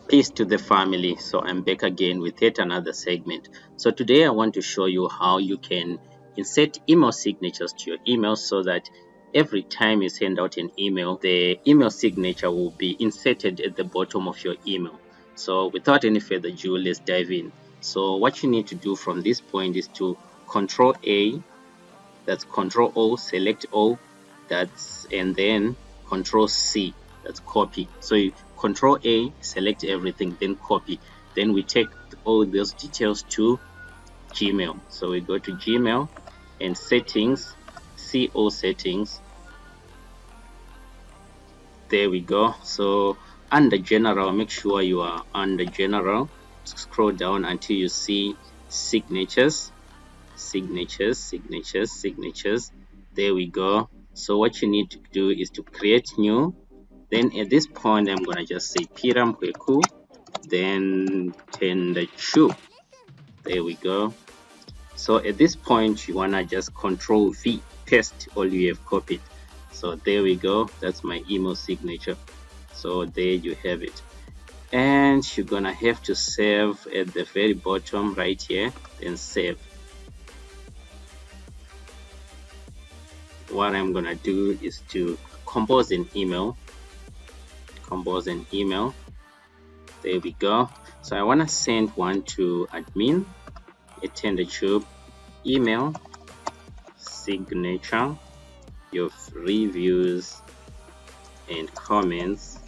Peace to the family. So I'm back again with yet another segment. So today I want to show you how you can insert email signatures to your email so that every time you send out an email, the email signature will be inserted at the bottom of your email. So without any further ado, let's dive in. So what you need to do from this point is to Control A, that's Control O, select all, and then Control C, that's copy. So you Control A, select everything, then copy. Then we take all those details to Gmail. So we go to Gmail and settings, CO settings. There we go. So under general, make sure you are under general. Scroll down until you see signatures. There we go. So what you need to do is to create new. Then at this point, I'm gonna just say Piram Kweku, then Tendertube. There we go. So at this point, you wanna just Control V, paste all you have copied. So there we go. That's my email signature. So there you have it. And you're gonna have to save at the very bottom right here, then save. What I'm gonna do is to compose an email. There we go. So I want to send one to admin at Tendertube, email signature, your reviews and comments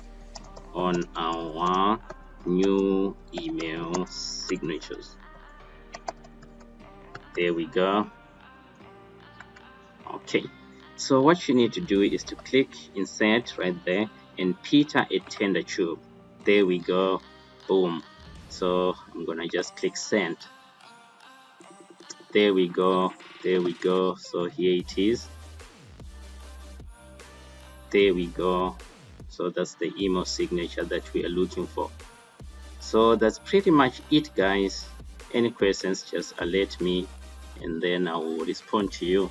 on our new email signatures. There we go. Okay, so what you need to do is to click insert right there and Peter at Tendertube. There we go. Boom. So I'm gonna just click send. There we go. So here it is. There we go. So that's the email signature that we are looking for. So that's pretty much it, guys. Any questions, just alert me and then I will respond to you.